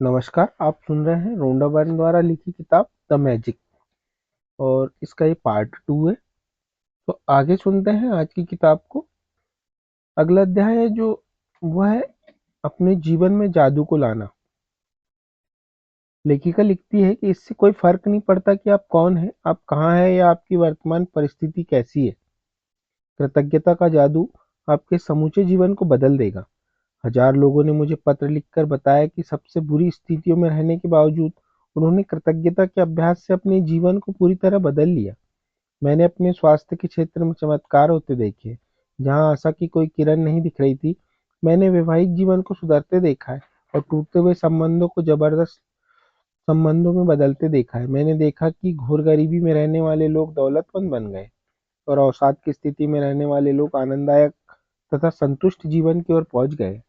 नमस्कार, आप सुन रहे हैं रोंडा बर्न द्वारा लिखी किताब द मैजिक और इसका ये पार्ट 2 है। तो आगे सुनते हैं आज की किताब को। अगला अध्याय है जो वह है अपने जीवन में जादू को लाना। लेखिका लिखती है कि इससे कोई फर्क नहीं पड़ता कि आप कौन हैं, आप कहाँ हैं या आपकी वर्तमान परिस्थिति कैसी है। कृतज्ञता का जादू आपके समूचे जीवन को बदल देगा। हजार लोगों ने मुझे पत्र लिखकर बताया कि सबसे बुरी स्थितियों में रहने के बावजूद उन्होंने कृतज्ञता के अभ्यास से अपने जीवन को पूरी तरह बदल लिया। मैंने अपने स्वास्थ्य के क्षेत्र में चमत्कार होते देखे। जहां आशा की कोई किरण नहीं दिख रही थी, मैंने वैवाहिक जीवन को सुधरते देखा है और टूटते हुए संबंधों को जबरदस्त संबंधों में बदलते देखा है। मैंने देखा कि घोर गरीबी में रहने वाले लोग दौलतमंद बन गए और अवसाद की स्थिति में रहने वाले लोग आनंददायक तथा संतुष्ट जीवन की ओर पहुंच गए।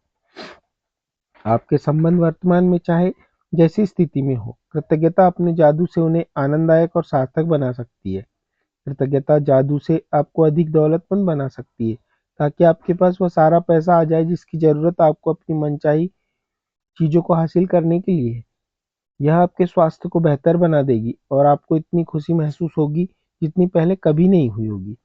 आपके संबंध वर्तमान में चाहे जैसी स्थिति में हो, कृतज्ञता अपने जादू से उन्हें आनंददायक और सार्थक बना सकती है। कृतज्ञता जादू से आपको अधिक दौलतमंद बना सकती है, ताकि आपके पास वह सारा पैसा आ जाए जिसकी जरूरत आपको अपनी मनचाही चीजों को हासिल करने के लिए है। यह आपके स्वास्थ्य को बेहतर बना देगी और आपको इतनी खुशी महसूस होगी जितनी पहले कभी नहीं हुई होगी।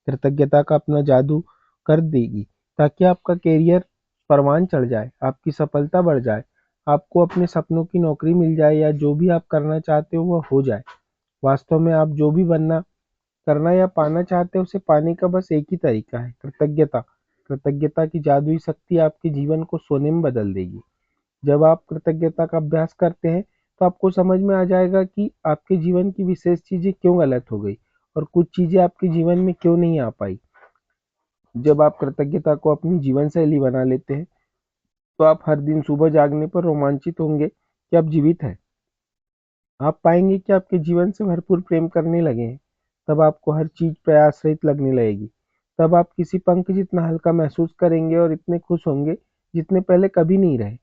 कृतज्ञता का अपना जादू कर देगी ताकि आपका करियर परवान चढ़ जाए, आपकी सफलता बढ़ जाए, आपको अपने सपनों की नौकरी मिल जाए या जो भी आप करना चाहते हो वह हो जाए। वास्तव में आप जो भी बनना करना या पाना चाहते हैं उसे पाने का बस एक ही तरीका है, कृतज्ञता। कृतज्ञता की जादुई शक्ति आपके जीवन को सोने में बदल देगी। जब आप कृतज्ञता का अभ्यास करते हैं तो आपको समझ में आ जाएगा कि आपके जीवन की विशेष चीजें क्यों गलत हो गई और कुछ चीजें आपके जीवन में क्यों नहीं आ पाई। जब आप कृतज्ञता को अपनी जीवन शैली बना लेते हैं तो आप हर दिन सुबह जागने पर रोमांचित होंगे कि आप जीवित हैं। आप पाएंगे कि आपके जीवन से भरपूर प्रेम करने लगे हैं। तब आपको हर चीज प्रयास रहित लगने लगेगी। तब आप किसी पंख जितना हल्का महसूस करेंगे और इतने खुश होंगे जितने पहले कभी नहीं रहे।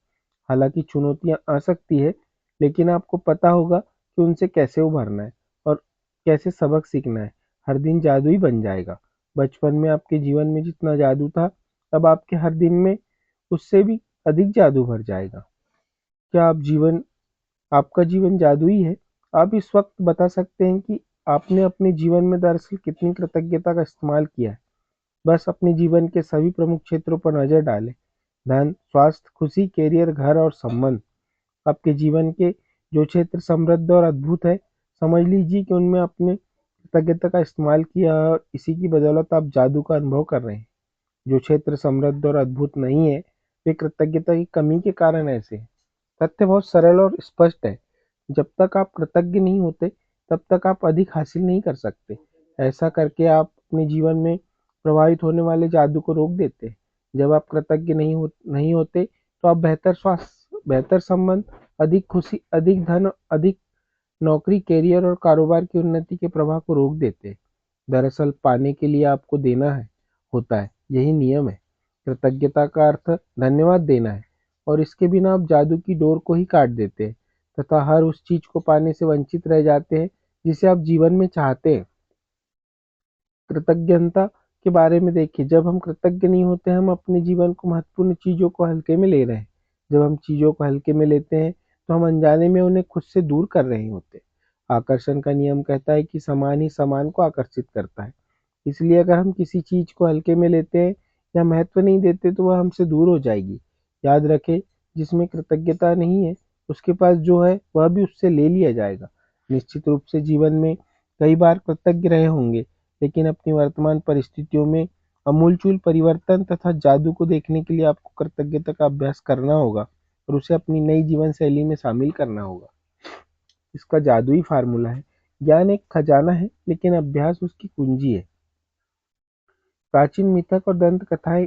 हालांकि चुनौतियां आ सकती है, लेकिन आपको पता होगा कि उनसे कैसे उभरना है और कैसे सबक सीखना है। हर दिन जादुई बन जाएगा। बचपन में आपके जीवन में जितना जादू था, अब आपके हर दिन में उससे भी अधिक जादू भर जाएगा। क्या आपका जीवन जादुई है? आप इस वक्त बता सकते हैं कि आपने अपने जीवन में दरअसल कितनी कृतज्ञता का इस्तेमाल किया है। बस अपने जीवन के सभी प्रमुख क्षेत्रों पर नजर डालें। धन, स्वास्थ्य, खुशी, करियर, घर और संबंध। आपके जीवन के जो क्षेत्र समृद्ध और अद्भुत है, समझ लीजिए कि उनमें आपने कृतज्ञता का इस्तेमाल किया है और इसी की बदौलत आप जादू का अनुभव कर रहे हैं। जो क्षेत्र समृद्ध और अद्भुत नहीं है, वे कृतज्ञता की कमी के कारण ऐसे हैं। तथ्य बहुत सरल और स्पष्ट है। जब तक आप कृतज्ञ नहीं होते, तब तक आप अधिक हासिल नहीं कर सकते। ऐसा करके आप अपने जीवन में प्रभावित होने वाले जादू को रोक देते हैं। जब आप कृतज्ञ नहीं होते, तो आप बेहतर स्वास्थ्य, बेहतर संबंध, अधिक खुशी, अधिक धन, अधिक नौकरी, करियर और कारोबार की उन्नति के प्रवाह को रोक देते हैं। दरअसल पाने के लिए आपको देना है होता है, यही नियम है। कृतज्ञता का अर्थ धन्यवाद देना है और इसके बिना आप जादू की डोर को ही काट देते हैं तथा हर उस चीज को पाने से वंचित रह जाते हैं जिसे आप जीवन में चाहते हैं। कृतज्ञता के बारे में देखिए। जब हम कृतज्ञ नहीं होते, हम अपने जीवन को महत्वपूर्ण चीजों को हल्के में ले रहे हैं। जब हम चीजों को हल्के में लेते हैं तो हम अनजाने में उन्हें खुद से दूर कर रहे होते हैं। आकर्षण का नियम कहता है कि समान ही समान को आकर्षित करता है। इसलिए अगर हम किसी चीज को हल्के में लेते हैं या महत्व नहीं देते तो वह हमसे दूर हो जाएगी। याद रखें, जिसमें कृतज्ञता नहीं है, उसके पास जो है वह भी उससे ले लिया जाएगा। निश्चित रूप से जीवन में कई बार कृतज्ञ रहे होंगे, लेकिन अपनी वर्तमान परिस्थितियों में अमूलचूल परिवर्तन तथा जादू को देखने के लिए आपको कृतज्ञता का अभ्यास करना होगा और उसे अपनी नई जीवन शैली में शामिल करना होगा। इसका जादुई फार्मूला है। ज्ञान एक खजाना है, लेकिन अभ्यास उसकी कुंजी है। प्राचीन मिथक और दंत कथाएं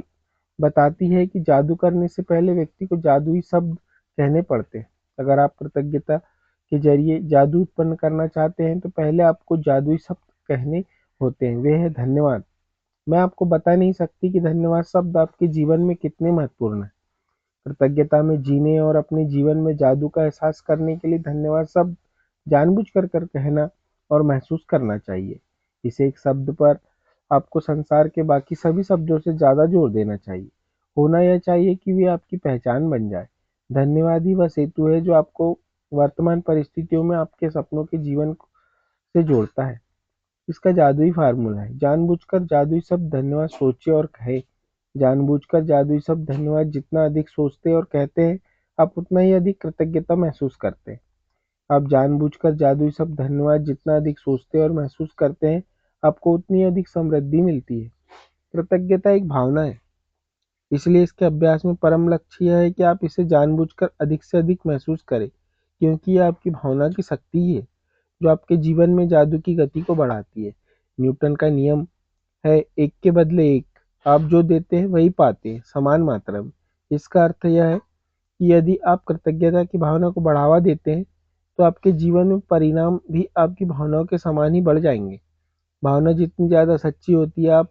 बताती है कि जादू करने से पहले व्यक्ति को जादुई शब्द कहने पड़ते हैं। अगर आप कृतज्ञता के जरिए जादू उत्पन्न करना चाहते हैं तो पहले आपको जादुई शब्द कहने होते हैं। वे है धन्यवाद। मैं आपको बता नहीं सकती कि धन्यवाद शब्द आपके जीवन में कितने महत्वपूर्ण है। कृतज्ञता में जीने और अपने जीवन में जादू का एहसास करने के लिए धन्यवाद शब्द जानबूझकर कहना और महसूस करना चाहिए। इस एक शब्द पर आपको संसार के बाकी सभी शब्दों से ज्यादा जोर देना चाहिए। होना यह चाहिए कि वे आपकी पहचान बन जाए। धन्यवाद ही वह सेतु है जो आपको वर्तमान परिस्थितियों में आपके सपनों के जीवन से जोड़ता है। इसका जादुई फार्मूला है, जानबूझकर जादुई शब्द धन्यवाद सोचे और कहे। जानबूझकर जादुई शब्द धन्यवाद जितना अधिक सोचते और कहते हैं, आप उतना ही अधिक कृतज्ञता महसूस करते हैं। आप जानबूझकर जादुई शब्द धन्यवाद जितना अधिक सोचते और महसूस करते हैं, आपको उतनी अधिक समृद्धि मिलती है। कृतज्ञता एक भावना है, इसलिए इसके अभ्यास में परम लक्ष्य यह है कि आप इसे जानबूझकर अधिक से अधिक महसूस करें, क्योंकि यह आपकी भावना की शक्ति ही है जो आपके जीवन में जादू की गति को बढ़ाती है। न्यूटन का नियम है, एक के बदले एक। आप जो देते हैं वही पाते हैं, समान मात्रा में। इसका अर्थ यह है कि यदि आप कृतज्ञता की भावना को बढ़ावा देते हैं, तो आपके जीवन में परिणाम भी आपकी भावनाओं के समान ही बढ़ जाएंगे। भावना जितनी ज़्यादा सच्ची होती है, आप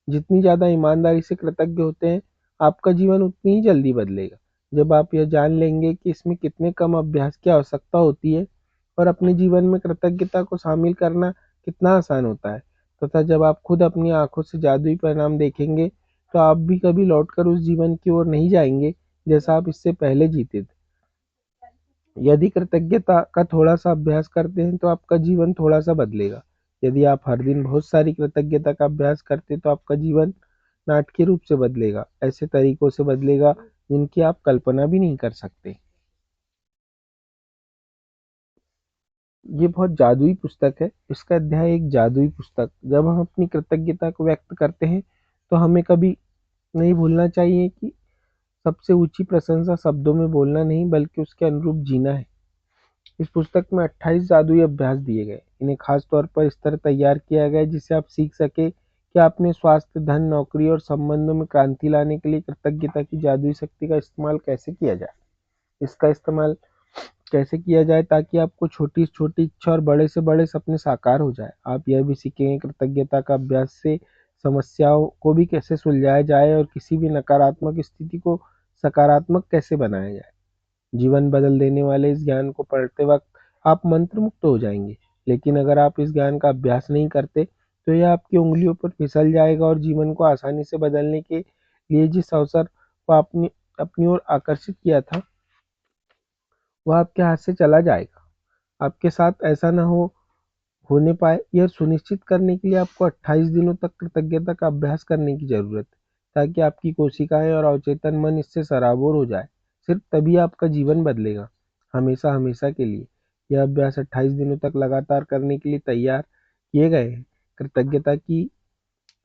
जितनी ज़्यादा ईमानदारी से कृतज्ञ होते हैं, आपका जीवन उतनी ही जल्दी बदलेगा। जब आप यह जान लेंगे कि इसमें कितने कम अभ्यास की आवश्यकता होती है और अपने जीवन में कृतज्ञता को शामिल करना कितना आसान होता है, तथा जब आप खुद अपनी आंखों से जादुई परिणाम देखेंगे, तो आप भी कभी लौटकर उस जीवन की ओर नहीं जाएंगे जैसा आप इससे पहले जीते थे। यदि कृतज्ञता का थोड़ा सा अभ्यास करते हैं तो आपका जीवन थोड़ा सा बदलेगा। यदि आप हर दिन बहुत सारी कृतज्ञता का अभ्यास करते तो आपका जीवन नाटकीय रूप से बदलेगा, ऐसे तरीकों से बदलेगा जिनकी आप कल्पना भी नहीं कर सकते। ये बहुत जादुई पुस्तक है। इसका अध्याय एक जादुई पुस्तक। जब हम अपनी कृतज्ञता को व्यक्त करते हैं, तो हमें कभी नहीं भूलना चाहिए कि सबसे ऊंची प्रशंसा शब्दों में बोलना नहीं, बल्कि उसके अनुरूप जीना है। इस पुस्तक में 28 जादुई अभ्यास दिए गए। इन्हें खास तौर पर इस तरह तैयार किया गया है जिससे आप सीख सके कि आपने स्वास्थ्य, धन, नौकरी और संबंधों में क्रांति लाने के लिए कृतज्ञता की जादुई शक्ति का इस्तेमाल कैसे किया जाए। इसका इस्तेमाल कैसे किया जाए ताकि आपको छोटी से छोटी इच्छा और बड़े से बड़े सपने साकार हो जाए। आप यह भी सीखेंगे कृतज्ञता का अभ्यास से समस्याओं को भी कैसे सुलझाया जाए और किसी भी नकारात्मक स्थिति को सकारात्मक कैसे बनाया जाए। जीवन बदल देने वाले इस ज्ञान को पढ़ते वक्त आप मंत्र मुक्त हो जाएंगे, लेकिन अगर आप इस ज्ञान का अभ्यास नहीं करते, तो यह आपकी उंगलियों पर फिसल जाएगा और जीवन को आसानी से बदलने के लिए जिस अवसर को आपने अपनी ओर आकर्षित किया था, वह आपके हाथ से चला जाएगा। आपके साथ ऐसा न होने पाए, यह सुनिश्चित करने के लिए आपको 28 दिनों तक कृतज्ञता का अभ्यास करने की जरूरत है, ताकि आपकी कोशिकाएं और अवचेतन मन इससे सराबोर हो जाए। सिर्फ तभी आपका जीवन बदलेगा, हमेशा हमेशा के लिए। यह अभ्यास 28 दिनों तक लगातार करने के लिए तैयार किए गए हैं। कृतज्ञता की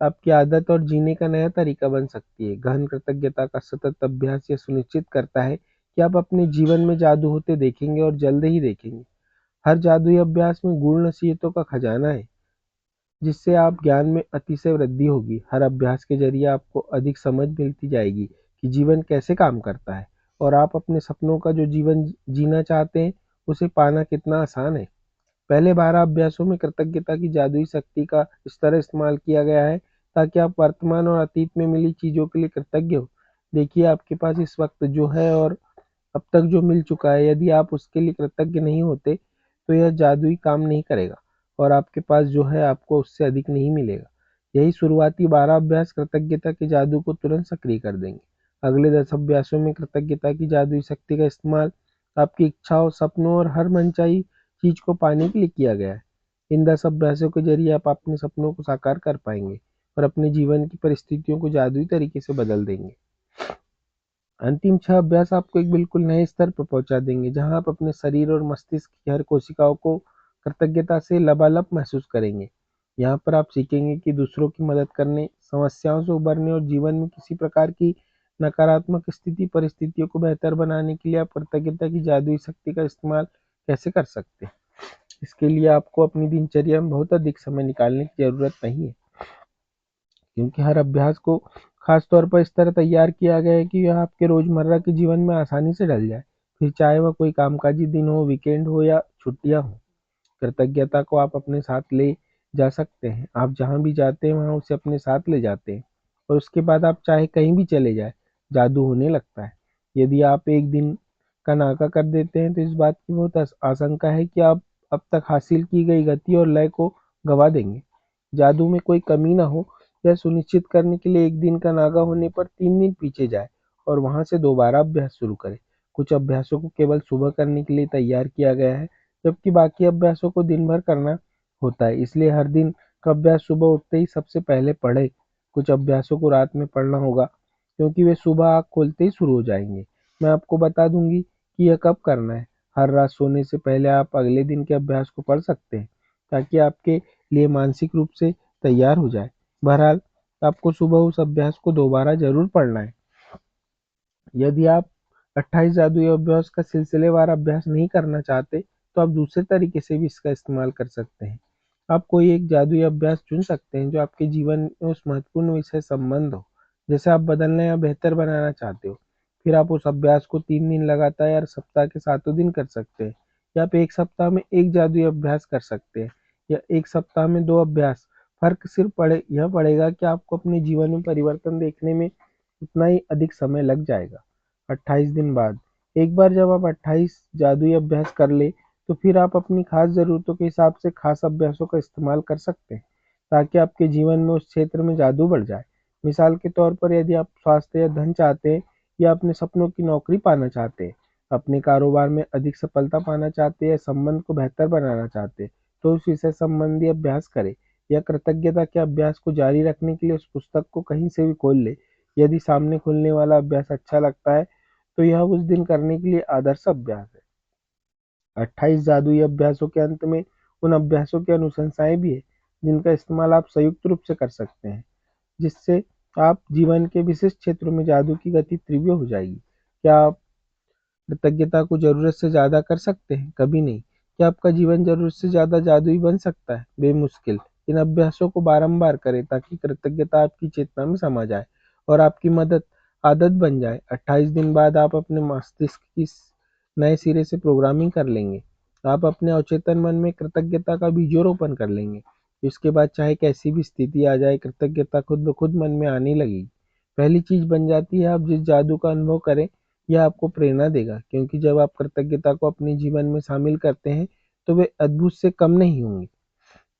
आपकी आदत और जीने का नया तरीका बन सकती है। गहन कृतज्ञता का सतत अभ्यास यह सुनिश्चित करता है कि आप अपने जीवन में जादू होते देखेंगे और जल्द ही देखेंगे। हर जादुई अभ्यास में गूढ़ नसीहतों का खजाना है, जिससे आप ज्ञान में अतिशय वृद्धि होगी। हर अभ्यास के जरिए आपको अधिक समझ मिलती जाएगी कि जीवन कैसे काम करता है और आप अपने सपनों का जो जीवन जीना चाहते हैं, उसे पाना कितना आसान है। पहले 12 अभ्यासों में कृतज्ञता की जादुई शक्ति का इस तरह इस्तेमाल किया गया है ताकि आप वर्तमान और अतीत में मिली चीजों के लिए कृतज्ञ हो। देखिए, आपके पास इस वक्त जो है और अब तक जो मिल चुका है, यदि आप उसके लिए कृतज्ञ नहीं होते, तो यह जादुई काम नहीं करेगा और आपके पास जो है आपको उससे अधिक नहीं मिलेगा। यही शुरुआती 12 अभ्यास कृतज्ञता के जादू को तुरंत सक्रिय कर देंगे। अगले 10 अभ्यासों में कृतज्ञता की जादुई शक्ति का इस्तेमाल आपकी इच्छाओं, सपनों और हर मनचाही चीज को पाने के लिए किया गया है। इन 10 अभ्यासों के जरिए आप अपने सपनों को साकार कर पाएंगे और अपने जीवन की परिस्थितियों को जादुई तरीके से बदल देंगे। अंतिम 6 अभ्यास आपको एक बिल्कुल नए स्तर पर पहुंचा देंगे, जहां आप अपने शरीर और मस्तिष्क की हर कोशिकाओं को कृतज्ञता से लबालब महसूस करेंगे। यहाँ पर आप सीखेंगे कि दूसरों की मदद करने, समस्याओं से उबरने और जीवन में किसी प्रकार की नकारात्मक स्थिति परिस्थितियों को बेहतर बनाने के लिए आप कृतज्ञता की जादुई शक्ति का इस्तेमाल कैसे कर सकते हैं। इसके लिए आपको अपनी दिनचर्या में बहुत अधिक समय निकालने की जरूरत नहीं है, क्योंकि हर अभ्यास को खास तौर पर इस तरह तैयार किया गया है कि यह आपके रोजमर्रा के जीवन में आसानी से डल जाए, फिर चाहे वह कोई कामकाजी दिन हो, वीकेंड हो या छुट्टियां हो। कृतज्ञता को आप अपने साथ ले जा सकते हैं। आप जहां भी जाते हैं वहां उसे अपने साथ ले जाते हैं और उसके बाद आप चाहे कहीं भी चले जाए, जादू होने लगता है। यदि आप एक दिन का नाका कर देते हैं, तो इस बात की बहुत आशंका है कि आप अब तक हासिल की गई गति और लय को गवा देंगे। जादू में कोई कमी ना हो, यह सुनिश्चित करने के लिए एक दिन का नागा होने पर 3 दिन पीछे जाए और वहां से दोबारा अभ्यास शुरू करें। कुछ अभ्यासों को केवल सुबह करने के लिए तैयार किया गया है, जबकि बाकी अभ्यासों को दिन भर करना होता है। इसलिए हर दिन का अभ्यास सुबह उठते ही सबसे पहले पढ़े। कुछ अभ्यासों को रात में पढ़ना होगा, क्योंकि वे सुबह आँख खोलते ही शुरू हो जाएंगे। मैं आपको बता दूंगी कि यह कब करना है। हर रात सोने से पहले आप अगले दिन के अभ्यास को पढ़ सकते हैं, ताकि आपके लिए मानसिक रूप से तैयार हो जाए। बहरहाल, आपको सुबह उस अभ्यास को दोबारा जरूर पढ़ना है। यदि आप 28 जादुई अभ्यास का सिलसिलेवार अभ्यास नहीं करना चाहते, तो आप दूसरे तरीके से भी इसका इस्तेमाल कर सकते हैं। आप कोई एक जादुई अभ्यास चुन सकते हैं जो आपके जीवन में उस महत्वपूर्ण विषय संबंध हो, जैसे आप बदलना या बेहतर बनाना चाहते हो। फिर आप उस अभ्यास को 3 दिन लगातार या सप्ताह के 7 दिन कर सकते हैं, या आप एक सप्ताह में एक जादुई अभ्यास कर सकते हैं, या एक सप्ताह में 2 अभ्यास। फर्क सिर्फ यह पड़ेगा कि आपको अपने जीवन में परिवर्तन देखने में उतना ही अधिक समय लग जाएगा। 28 दिन बाद, एक बार जब आप 28 जादुई अभ्यास कर ले, तो फिर आप अपनी खास ज़रूरतों के हिसाब से खास अभ्यासों का इस्तेमाल कर सकते हैं, ताकि आपके जीवन में उस क्षेत्र में जादू बढ़ जाए। मिसाल के तौर पर, यदि आप स्वास्थ्य या धन चाहते हैं, या अपने सपनों की नौकरी पाना चाहते हैं, अपने कारोबार में अधिक सफलता पाना चाहते हैं, या संबंध को बेहतर बनाना चाहते हैं, तो उस विषय संबंधी अभ्यास करें। या कृतज्ञता के अभ्यास को जारी रखने के लिए उस पुस्तक को कहीं से भी खोल ले। यदि सामने खुलने वाला अभ्यास अच्छा लगता है, तो यह उस दिन करने के लिए आदर्श अभ्यास है। 28 जादुई अभ्यासों के अंत में उन अभ्यासों की अनुशंसाएं भी है, जिनका इस्तेमाल आप संयुक्त रूप से कर सकते हैं, जिससे आप जीवन के विशिष्ट क्षेत्रों में जादू की गति तीव्र हो जाएगी। क्या आप कृतज्ञता को जरूरत से ज्यादा कर सकते हैं? कभी नहीं। क्या आपका जीवन जरूरत से ज्यादा जादुई बन सकता है? बेमुश्किल। इन अभ्यासों को बारंबार करें, ताकि कृतज्ञता आपकी चेतना में समा जाए और आपकी मदद आदत बन जाए। 28 दिन बाद आप अपने मस्तिष्क की नए सिरे से प्रोग्रामिंग कर लेंगे। आप अपने अवचेतन मन में कृतज्ञता का बीजोरोपण कर लेंगे। इसके बाद चाहे कैसी भी स्थिति आ जाए, कृतज्ञता खुद ब खुद मन में आने लगेगी। पहली चीज बन जाती है। आप जिस जादू का अनुभव करें, यह आपको प्रेरणा देगा, क्योंकि जब आप कृतज्ञता को अपने जीवन में शामिल करते हैं, तो वे अद्भुत से कम नहीं होंगे।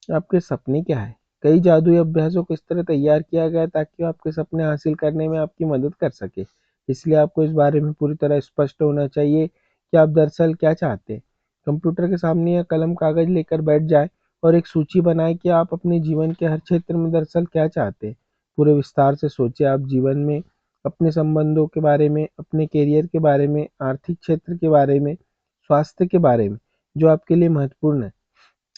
आपके सपने क्या है? कई जादुई अभ्यासों को इस तरह तैयार किया गया है, ताकि वो आपके सपने हासिल करने में आपकी मदद कर सके। इसलिए आपको इस बारे में पूरी तरह स्पष्ट होना चाहिए कि आप दरअसल क्या चाहते हैं। कंप्यूटर के सामने या कलम कागज लेकर बैठ जाएं और एक सूची बनाएं कि आप अपने जीवन के हर क्षेत्र में दरअसल क्या चाहते हैं। पूरे विस्तार से सोचें। आप जीवन में अपने संबंधों के बारे में, अपने करियर के बारे में, आर्थिक क्षेत्र के बारे में, स्वास्थ्य के बारे में, जो आपके लिए महत्वपूर्ण है।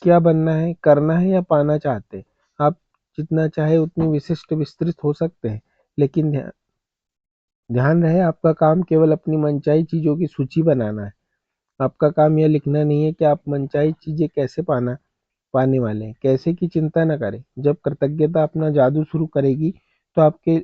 क्या बनना है, करना है या पाना चाहते हैं? आप जितना चाहे उतनी विशिष्ट विस्तृत हो सकते हैं, लेकिन ध्यान रहे, आपका काम केवल अपनी मनचाही चीजों की सूची बनाना है। आपका काम यह लिखना नहीं है कि आप मनचाही चीजें कैसे पाने वाले हैं। कैसे की चिंता न करें। जब कृतज्ञता अपना जादू शुरू करेगी, तो आपके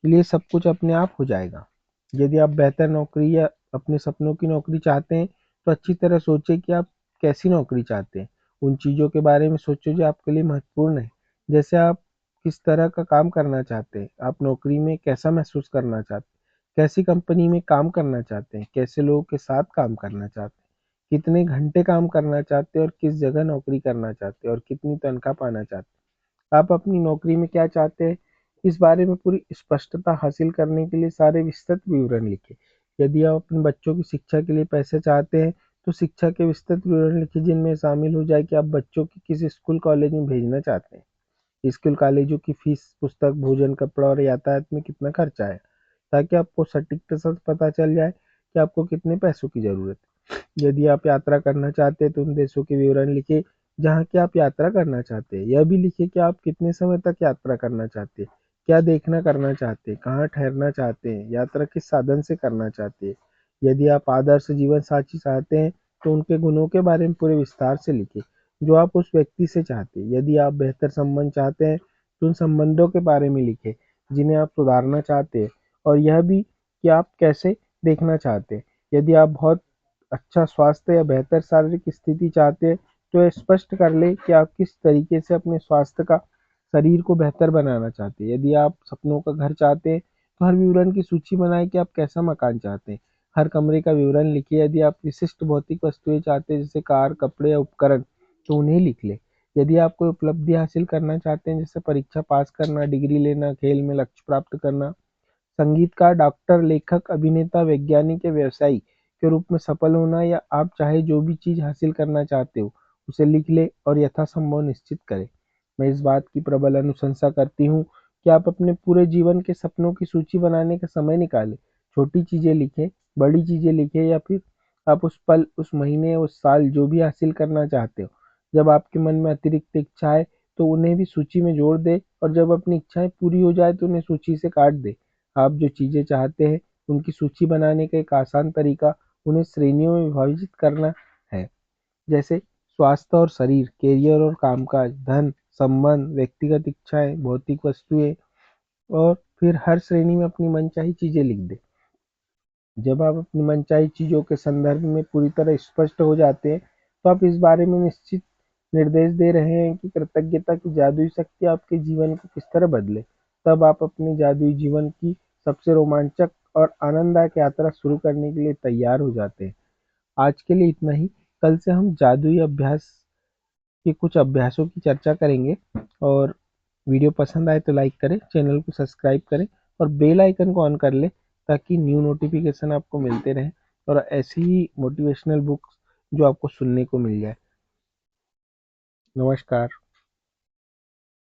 लिए सब कुछ अपने आप हो जाएगा। यदि आप बेहतर नौकरी या अपने सपनों की नौकरी चाहते हैं, तो अच्छी तरह सोचें कि आप कैसी नौकरी चाहते हैं। उन चीज़ों के बारे में सोचो जो आपके लिए महत्वपूर्ण है। जैसे आप किस तरह का काम करना चाहते हैं, आप नौकरी में कैसा महसूस करना चाहते हैं, कैसी कंपनी में काम करना चाहते हैं, कैसे लोगों के साथ काम करना चाहते हैं, कितने घंटे काम करना चाहते हैं, और किस जगह नौकरी करना चाहते हैं, और कितनी तनख्वाह पाना चाहते हैं। आप अपनी नौकरी में क्या चाहते हैं, इस बारे में पूरी स्पष्टता हासिल करने के लिए सारे विस्तृत विवरण लिखें। यदि आप अपने बच्चों की शिक्षा के लिए पैसे चाहते हैं, तो शिक्षा के विस्तृत विवरण लिखिए, जिनमें शामिल हो जाए कि आप बच्चों की किस स्कूल कॉलेज में भेजना चाहते हैं। स्कूल कॉलेजों की फीस, पुस्तक, भोजन, कपड़ा और यातायात में कितना खर्चा है, ताकि आपको सटीकता से पता चल जाए कि आपको कितने पैसों की जरूरत है। यदि आप यात्रा करना चाहते हैं, तो उन देशों के विवरण लिखिए जहाँ की आप यात्रा करना चाहते हैं। यह भी लिखिए कि आप कितने समय तक यात्रा करना चाहते हैं, क्या देखना करना चाहते हैं, कहाँ ठहरना चाहते हैं, यात्रा किस साधन से करना चाहते हैं। यदि आप आदर्श जीवन साथी चाहते हैं, तो उनके गुणों के बारे में पूरे विस्तार से लिखिए जो आप उस व्यक्ति से चाहते हैं। यदि आप बेहतर संबंध चाहते हैं, तो उन संबंधों के बारे में लिखें जिन्हें आप सुधारना चाहते हैं, और यह भी कि आप कैसे देखना चाहते हैं। यदि आप बहुत अच्छा स्वास्थ्य या बेहतर शारीरिक स्थिति चाहते हैं, तो यह स्पष्ट कर ले कि आप किस तरीके से अपने स्वास्थ्य का, शरीर को बेहतर बनाना चाहते हैं। यदि आप सपनों का घर चाहते हैं, तो हर विवरण की सूची बनाएं कि आप कैसा मकान चाहते हैं। हर कमरे का विवरण लिखिए। यदि आप विशिष्ट भौतिक वस्तुएं चाहते हैं, जैसे कार, कपड़े या उपकरण, तो उन्हें लिख ले। यदि आप कोई उपलब्धि हासिल करना चाहते हैं, जैसे परीक्षा पास करना, डिग्री लेना, खेल में लक्ष्य प्राप्त करना, संगीतकार, डॉक्टर, लेखक, अभिनेता, वैज्ञानिक या व्यवसायी, के रूप में सफल होना या आप चाहे जो भी चीज हासिल करना चाहते हो उसे लिख ले और यथासंभव निश्चित करें। मैं इस बात की प्रबल अनुशंसा करती हूँ कि आप अपने पूरे जीवन के सपनों की सूची बनाने का समय निकालें। छोटी चीजें लिखें, बड़ी चीजें लिखें या फिर आप उस पल, उस महीने, उस साल जो भी हासिल करना चाहते हो। जब आपके मन में अतिरिक्त इच्छा है तो उन्हें भी सूची में जोड़ दे और जब अपनी इच्छाएं पूरी हो जाए तो उन्हें सूची से काट दे। आप जो चीजें चाहते हैं उनकी सूची बनाने का एक आसान तरीका उन्हें श्रेणियों में विभाजित करना है, जैसे स्वास्थ्य और शरीर, कैरियर और कामकाज, धन, संबंध, व्यक्तिगत इच्छाएं, भौतिक वस्तुएं, और फिर हर श्रेणी में अपनी मनचाही चीजें लिख दे। जब आप अपनी मनचाही चीजों के संदर्भ में पूरी तरह स्पष्ट हो जाते हैं तो आप इस बारे में निश्चित निर्देश दे रहे हैं कि कृतज्ञता की जादुई शक्ति आपके जीवन को किस तरह बदले। तब आप अपने जादुई जीवन की सबसे रोमांचक और आनंददायक यात्रा शुरू करने के लिए तैयार हो जाते हैं। आज के लिए इतना ही। कल से हम जादुई अभ्यास के कुछ अभ्यासों की चर्चा करेंगे। और वीडियो पसंद आए तो लाइक करें, चैनल को सब्सक्राइब करें और बेल आइकन को ऑन कर लें ताकि न्यू नोटिफिकेशन आपको मिलते रहें और ऐसी ही मोटिवेशनल बुक्स जो आपको सुनने को मिल जाए। नमस्कार।